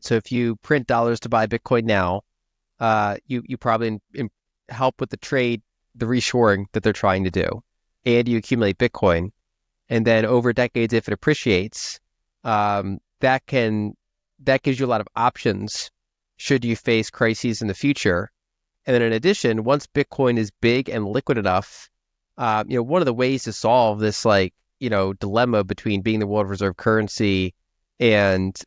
So if you print dollars to buy Bitcoin now, you probably help with the trade, the reshoring that they're trying to do, and you accumulate Bitcoin. And then over decades, if it appreciates, that gives you a lot of options should you face crises in the future. And then in addition, once Bitcoin is big and liquid enough, one of the ways to solve this dilemma between being the world reserve currency and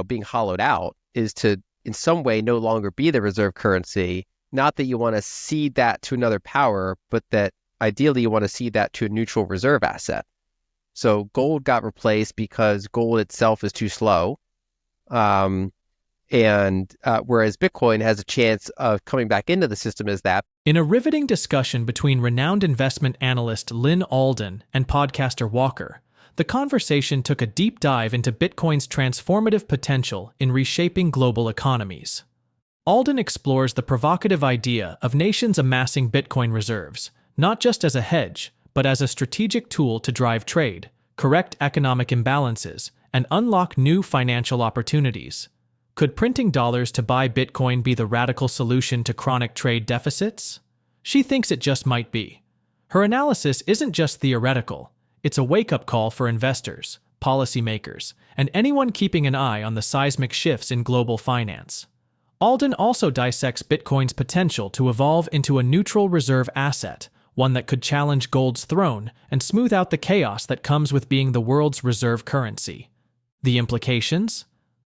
being hollowed out is to in some way no longer be the reserve currency. Not that you want to cede that to another power, but that ideally you want to cede that to a neutral reserve asset. So gold got replaced because gold itself is too slow. Whereas Bitcoin has a chance of coming back into the system as that. In a riveting discussion between renowned investment analyst Lyn Alden and podcaster Walker, the conversation took a deep dive into Bitcoin's transformative potential in reshaping global economies. Alden explores the provocative idea of nations amassing Bitcoin reserves, not just as a hedge, but as a strategic tool to drive trade, correct economic imbalances, and unlock new financial opportunities. Could printing dollars to buy Bitcoin be the radical solution to chronic trade deficits? She thinks it just might be. Her analysis isn't just theoretical. It's a wake-up call for investors, policymakers, and anyone keeping an eye on the seismic shifts in global finance. Alden also dissects Bitcoin's potential to evolve into a neutral reserve asset, one that could challenge gold's throne and smooth out the chaos that comes with being the world's reserve currency. The implications?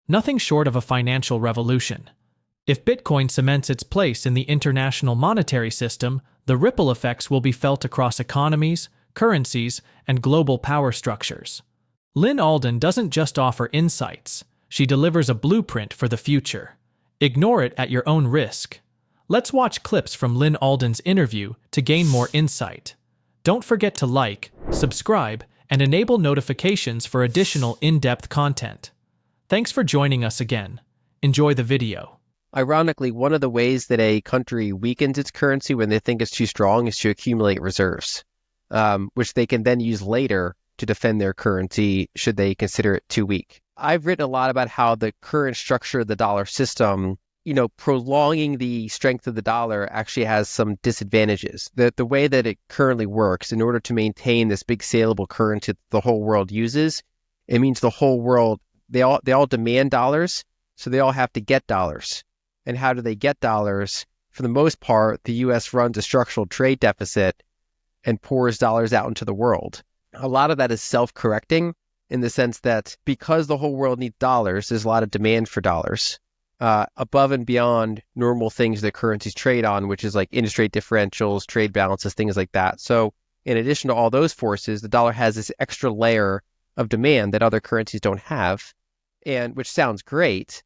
Nothing short of a financial revolution. If Bitcoin cements its place in the international monetary system, the ripple effects will be felt across economies, currencies, and global power structures. Lyn Alden doesn't just offer insights, she delivers a blueprint for the future. Ignore it at your own risk. Let's watch clips from Lyn Alden's interview to gain more insight. Don't forget to like, subscribe, and enable notifications for additional in-depth content. Thanks for joining us again. Enjoy the video. Ironically, one of the ways that a country weakens its currency when they think it's too strong is to accumulate reserves, which they can then use later to defend their currency should they consider it too weak. I've written a lot about how the current structure of the dollar system, prolonging the strength of the dollar actually has some disadvantages. The way that it currently works, in order to maintain this big saleable currency that the whole world uses, it means the whole world, they all demand dollars, so they all have to get dollars. And how do they get dollars? For the most part, the U.S. runs a structural trade deficit and pours dollars out into the world. A lot of that is self-correcting in the sense that because the whole world needs dollars, there's a lot of demand for dollars above and beyond normal things that currencies trade on, which is like interest rate differentials, trade balances, things like that. So in addition to all those forces, the dollar has this extra layer of demand that other currencies don't have, and which sounds great,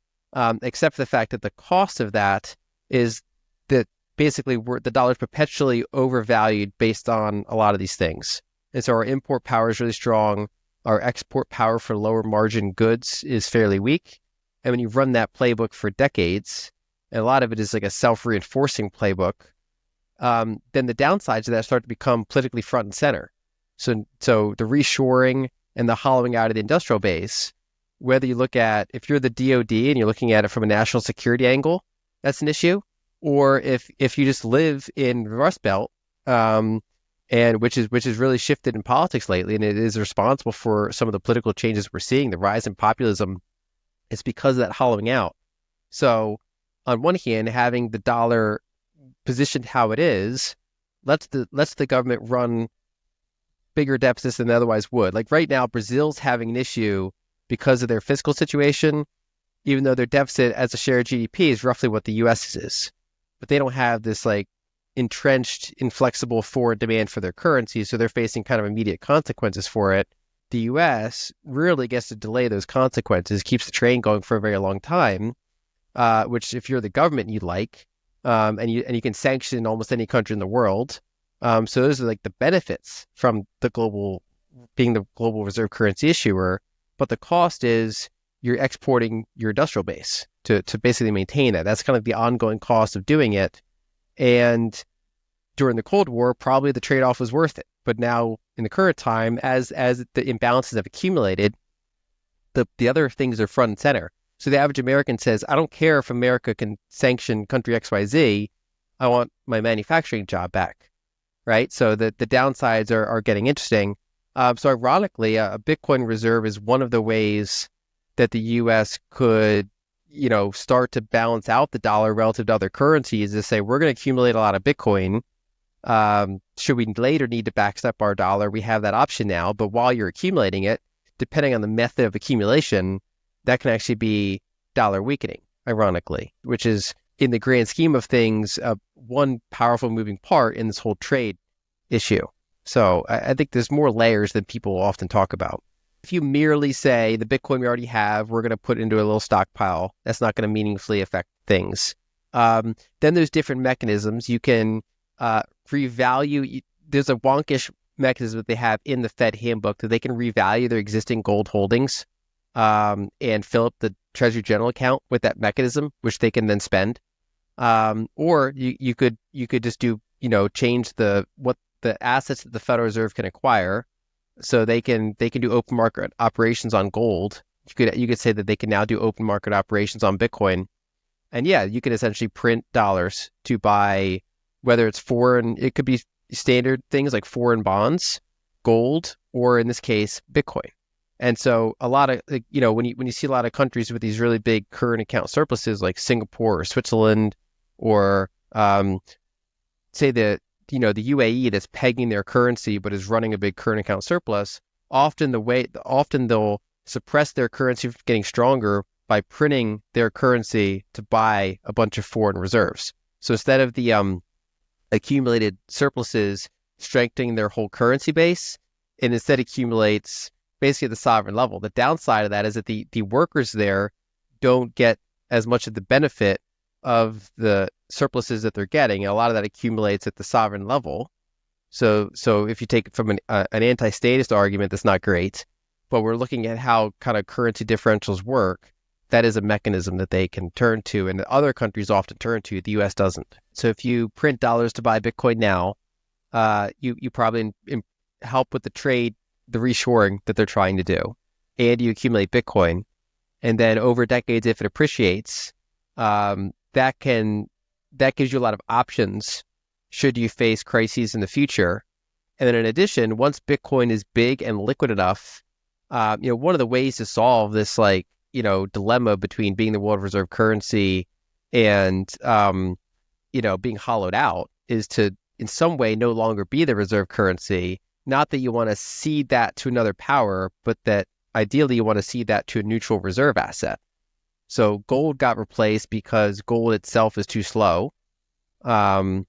except for the fact that the cost of that is that basically the dollar is perpetually overvalued based on a lot of these things. And so our import power is really strong. Our export power for lower margin goods is fairly weak. And when you run that playbook for decades, and a lot of it is like a self-reinforcing playbook, then the downsides of that start to become politically front and center. So the reshoring and the hollowing out of the industrial base, whether you look at, if you're the DoD and you're looking at it from a national security angle, that's an issue. Or if you just live in the Rust Belt, and which is really shifted in politics lately, and it is responsible for some of the political changes we're seeing, the rise in populism, it's because of that hollowing out. So on one hand, having the dollar positioned how it is lets the government run bigger deficits than they otherwise would. Like right now, Brazil's having an issue because of their fiscal situation, even though their deficit as a share of GDP is roughly what the U.S. is. But they don't have this like entrenched, inflexible foreign demand for their currency, so they're facing kind of immediate consequences for it. The U.S. rarely gets to delay those consequences, keeps the train going for a very long time, which if you're the government you like, and you can sanction almost any country in the world. So those are like the benefits from being the global reserve currency issuer, but the cost is you're exporting your industrial base to basically maintain that. That's kind of the ongoing cost of doing it. And during the Cold War, probably the trade-off was worth it. But now in the current time, as the imbalances have accumulated, the other things are front and center. So the average American says, I don't care if America can sanction country XYZ. I want my manufacturing job back, right? So the downsides are getting interesting. So ironically, a Bitcoin reserve is one of the ways that the U.S. could, start to balance out the dollar relative to other currencies, is say, we're going to accumulate a lot of Bitcoin. Should we later need to backstop our dollar, we have that option now. But while you're accumulating it, depending on the method of accumulation, that can actually be dollar weakening, ironically, which is, in the grand scheme of things, one powerful moving part in this whole trade issue. So I think there's more layers than people often talk about. If you merely say the Bitcoin we already have, we're going to put it into a little stockpile, that's not going to meaningfully affect things. Then there's different mechanisms. You can revalue. There's a wonkish mechanism that they have in the Fed handbook that they can revalue their existing gold holdings and fill up the Treasury General account with that mechanism, which they can then spend. Or you could just do, change what the assets that the Federal Reserve can acquire, so they can do open market operations on gold. You could say that they can now do open market operations on Bitcoin, and you could essentially print dollars to buy, whether it's foreign, it could be standard things like foreign bonds, gold, or in this case, Bitcoin. And so a lot of, when you see a lot of countries with these really big current account surpluses like Singapore or Switzerland, or say the UAE that's pegging their currency but is running a big current account surplus, often they'll suppress their currency from getting stronger by printing their currency to buy a bunch of foreign reserves. So instead of the accumulated surpluses strengthening their whole currency base, it instead accumulates basically at the sovereign level. The downside of that is that the workers there don't get as much of the benefit of the surpluses that they're getting. And a lot of that accumulates at the sovereign level. So if you take it from an anti-statist argument, that's not great. But we're looking at how kind of currency differentials work. That is a mechanism that they can turn to, and other countries often turn to. The U.S. doesn't. So if you print dollars to buy Bitcoin now, you probably help with the trade, the reshoring that they're trying to do, and you accumulate Bitcoin. And then over decades, if it appreciates, that gives you a lot of options should you face crises in the future. And then in addition, once Bitcoin is big and liquid enough, one of the ways to solve this dilemma between being the world reserve currency and being hollowed out is to in some way no longer be the reserve currency. Not that you want to cede that to another power, but that ideally you want to cede that to a neutral reserve asset. So gold got replaced because gold itself is too slow. Whereas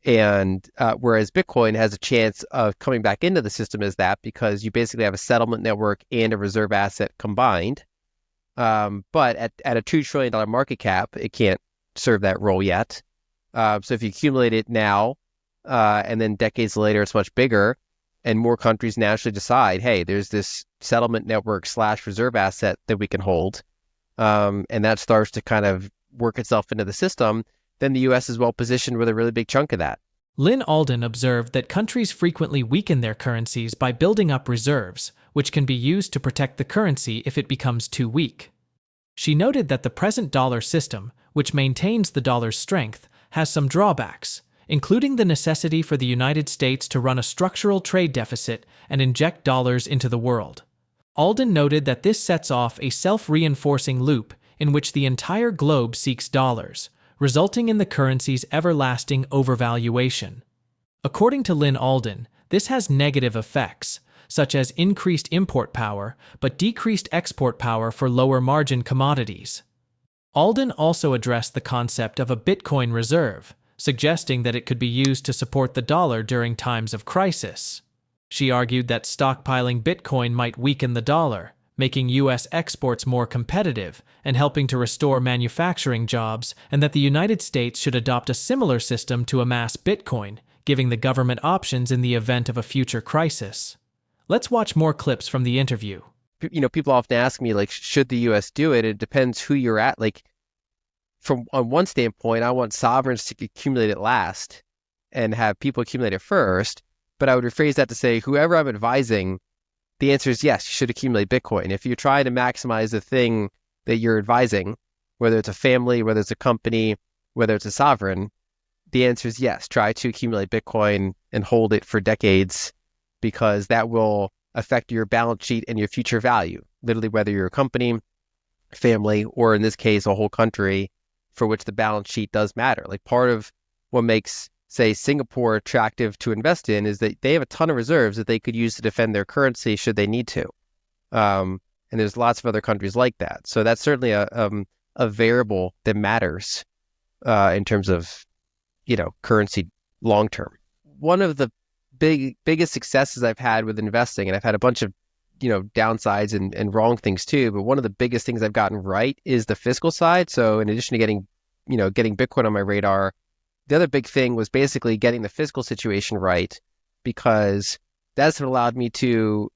Bitcoin has a chance of coming back into the system as that, because you basically have a settlement network and a reserve asset combined. But at a $2 trillion market cap, it can't serve that role yet. So if you accumulate it now, and then decades later, it's much bigger, and more countries naturally decide, hey, there's this settlement network / reserve asset that we can hold, and that starts to kind of work itself into the system, then the U.S. is well positioned with a really big chunk of that. Lyn Alden observed that countries frequently weaken their currencies by building up reserves, which can be used to protect the currency if it becomes too weak. She noted that the present dollar system, which maintains the dollar's strength, has some drawbacks, including the necessity for the United States to run a structural trade deficit and inject dollars into the world. Alden noted that this sets off a self-reinforcing loop in which the entire globe seeks dollars, resulting in the currency's everlasting overvaluation. According to Lyn Alden, this has negative effects, such as increased import power but decreased export power for lower-margin commodities. Alden also addressed the concept of a Bitcoin reserve, suggesting that it could be used to support the dollar during times of crisis. She argued that stockpiling Bitcoin might weaken the dollar, making U.S. exports more competitive and helping to restore manufacturing jobs, and that the United States should adopt a similar system to amass Bitcoin, giving the government options in the event of a future crisis. Let's watch more clips from the interview. People often ask me, should the U.S. do it? It depends who you're at. On one standpoint, I want sovereigns to accumulate it last and have people accumulate it first. But I would rephrase that to say, whoever I'm advising, the answer is yes, you should accumulate Bitcoin. If you're trying to maximize the thing that you're advising, whether it's a family, whether it's a company, whether it's a sovereign, the answer is yes. Try to accumulate Bitcoin and hold it for decades, because that will affect your balance sheet and your future value. Literally, whether you're a company, family, or in this case, a whole country for which the balance sheet does matter. Like, part of what makes, say, Singapore attractive to invest in is that they have a ton of reserves that they could use to defend their currency should they need to. And there's lots of other countries like that. So that's certainly a variable that matters in terms of, currency long term. One of the biggest successes I've had with investing, and I've had a bunch of, downsides and wrong things too, but one of the biggest things I've gotten right is the fiscal side. So in addition to getting Bitcoin on my radar, the other big thing was basically getting the fiscal situation right, because that's what allowed me to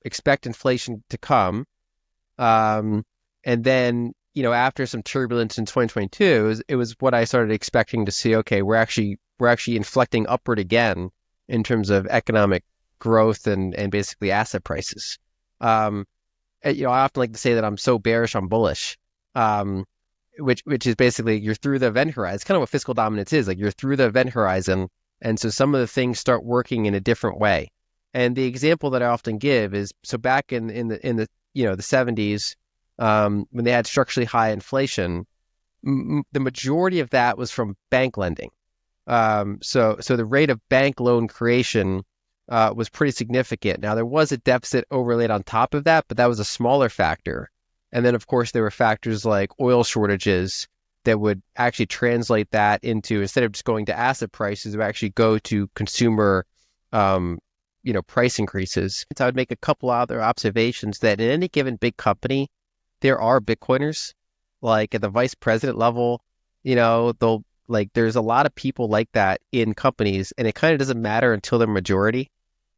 expect inflation to come. And then, after some turbulence in 2022, it was what I started expecting to see. Okay, we're actually inflecting upward again in terms of economic growth and basically asset prices. I often like to say that I'm so bearish, I'm bullish, which is basically you're through the event horizon. It's kind of what fiscal dominance is. Like, you're through the event horizon, and so some of the things start working in a different way. And the example that I often give is, so back in the the 70s, when they had structurally high inflation, the majority of that was from bank lending. So the rate of bank loan creation was pretty significant. Now, there was a deficit overlaid on top of that, but that was a smaller factor. And then, of course, there were factors like oil shortages that would actually translate that into, instead of just going to asset prices, it would actually go to consumer price increases. So I would make a couple other observations that in any given big company, there are Bitcoiners. Like at the vice president level, there's a lot of people like that in companies, and it kind of doesn't matter until they're majority,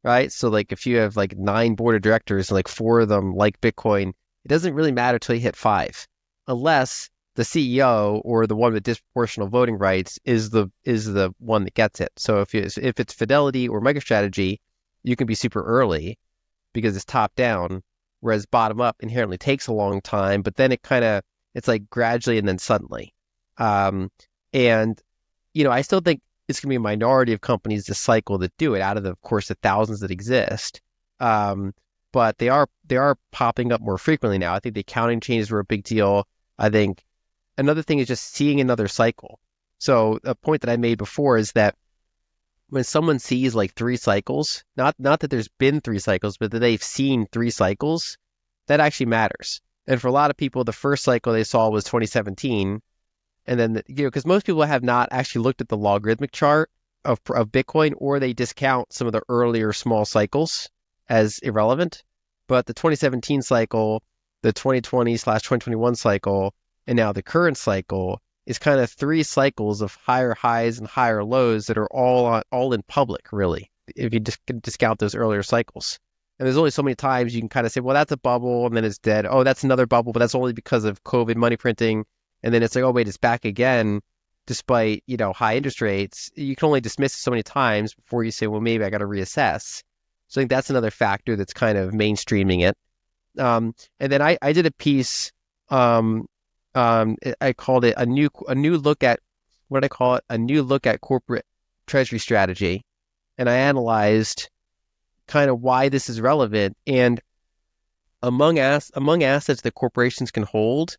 right? So like if you have like 9 board of directors and like 4 of them like Bitcoin, it doesn't really matter until you hit 5, unless the CEO or the one with disproportional voting rights is the one that gets it. So if it's Fidelity or MicroStrategy, you can be super early because it's top down, whereas bottom up inherently takes a long time, but then it's like gradually and then suddenly. And I still think it's going to be a minority of companies this cycle that do it out of the, of course, the thousands that exist. But they are popping up more frequently now. I think the accounting changes were a big deal. I think another thing is just seeing another cycle. So a point that I made before is that when someone sees like 3 cycles, not that there's been 3 cycles, but that they've seen 3 cycles, that actually matters. And for a lot of people, the first cycle they saw was 2017. And then, because most people have not actually looked at the logarithmic chart of Bitcoin, or they discount some of the earlier small cycles as irrelevant. But the 2017 cycle, the 2020/2021 cycle, and now the current cycle is kind of 3 cycles of higher highs and higher lows that are all in public, really, if you discount those earlier cycles. And there's only so many times you can kind of say, well, that's a bubble, and then it's dead. Oh, that's another bubble, but that's only because of COVID money printing. And then it's like, oh, wait, it's back again, despite, high interest rates. You can only dismiss it so many times before you say, well, maybe I got to reassess. So I think that's another factor that's kind of mainstreaming it. And then I did a piece, I called it a new look at, what did I call it? A new look at corporate treasury strategy. And I analyzed kind of why this is relevant. And among assets that corporations can hold,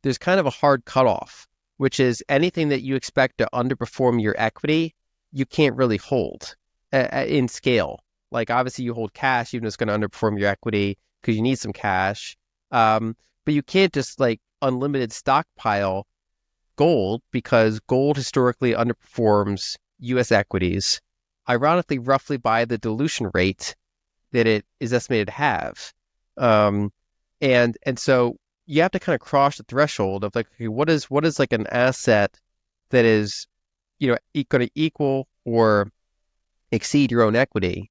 there's kind of a hard cutoff, which is anything that you expect to underperform your equity, you can't really hold in scale. Like, obviously you hold cash, even though it's going to underperform your equity because you need some cash. But you can't just like unlimited stockpile gold, because gold historically underperforms U.S. equities, ironically, roughly by the dilution rate that it is estimated to have. And so you have to kind of cross the threshold of like, okay, what is like an asset that is, going to equal or exceed your own equity,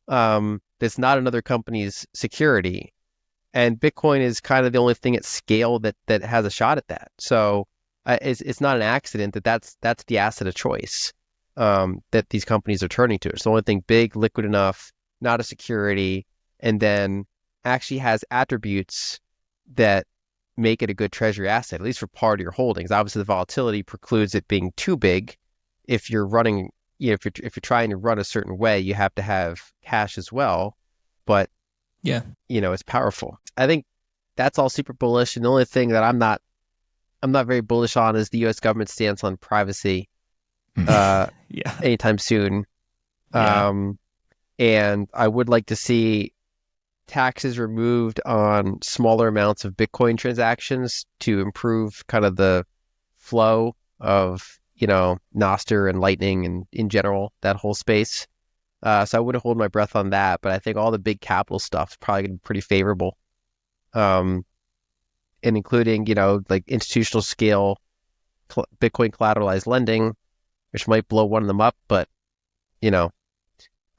that's not another company's security. And Bitcoin is kind of the only thing at scale that has a shot at that. So it's not an accident that's the asset of choice that these companies are turning to. It's the only thing big, liquid enough, not a security, and then actually has attributes that make it a good treasury asset, at least for part of your holdings. Obviously, the volatility precludes it being too big. If you're running, if you're trying to run a certain way, you have to have cash as well. But yeah, it's powerful. I think that's all super bullish. And the only thing that I'm not very bullish on is the U.S. government stance on privacy. Anytime soon. And I would like to see taxes removed on smaller amounts of Bitcoin transactions to improve kind of the flow of, Nostr and Lightning and in general, that whole space. So I wouldn't hold my breath on that, but I think all the big capital stuff is probably going to be pretty favorable. And including, like institutional scale Bitcoin collateralized lending, which might blow one of them up, but, I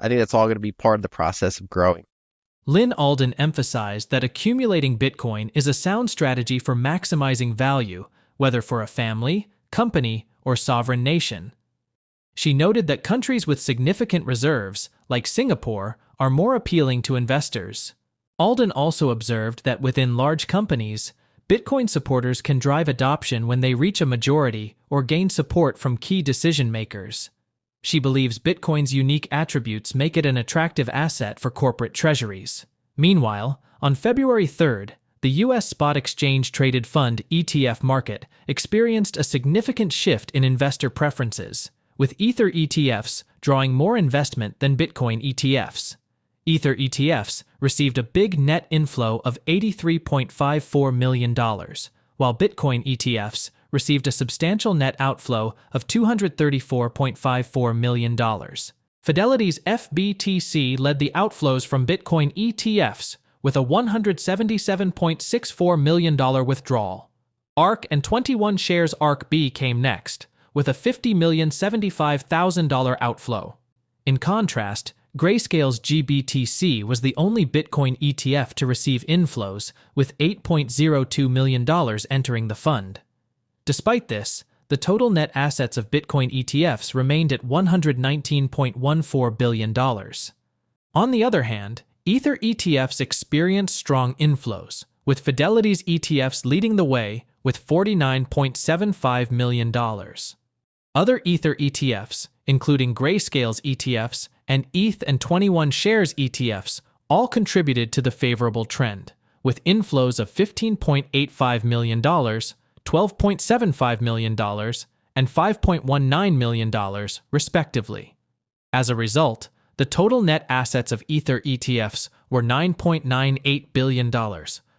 think that's all going to be part of the process of growing. Lyn Alden emphasized that accumulating Bitcoin is a sound strategy for maximizing value, whether for a family, company, or sovereign nation. She noted that countries with significant reserves, like Singapore, are more appealing to investors. Alden also observed that within large companies, Bitcoin supporters can drive adoption when they reach a majority or gain support from key decision makers. She believes Bitcoin's unique attributes make it an attractive asset for corporate treasuries. Meanwhile, on February 3rd, the U.S. spot exchange-traded fund ETF market experienced a significant shift in investor preferences, with Ether ETFs drawing more investment than Bitcoin ETFs. Ether ETFs received a big net inflow of $83.54 million, while Bitcoin ETFs received a substantial net outflow of $234.54 million. Fidelity's FBTC led the outflows from Bitcoin ETFs with a $177.64 million withdrawal. ARK and 21 shares ARK B came next, with a $50,075,000 outflow. In contrast, Grayscale's GBTC was the only Bitcoin ETF to receive inflows, with $8.02 million entering the fund. Despite this, the total net assets of Bitcoin ETFs remained at $119.14 billion. On the other hand, Ether ETFs experienced strong inflows, with Fidelity's ETFs leading the way with $49.75 million. Other Ether ETFs, including Grayscale's ETFs and ETH and 21 shares ETFs, all contributed to the favorable trend, with inflows of $15.85 million, $12.75 million, and $5.19 million, respectively. As a result, the total net assets of Ether ETFs were $9.98 billion,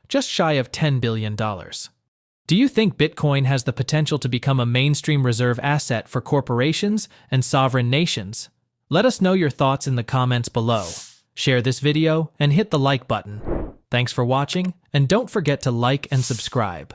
just shy of $10 billion. Do you think Bitcoin has the potential to become a mainstream reserve asset for corporations and sovereign nations? Let us know your thoughts in the comments below. Share this video and hit the like button. Thanks for watching, and don't forget to like and subscribe.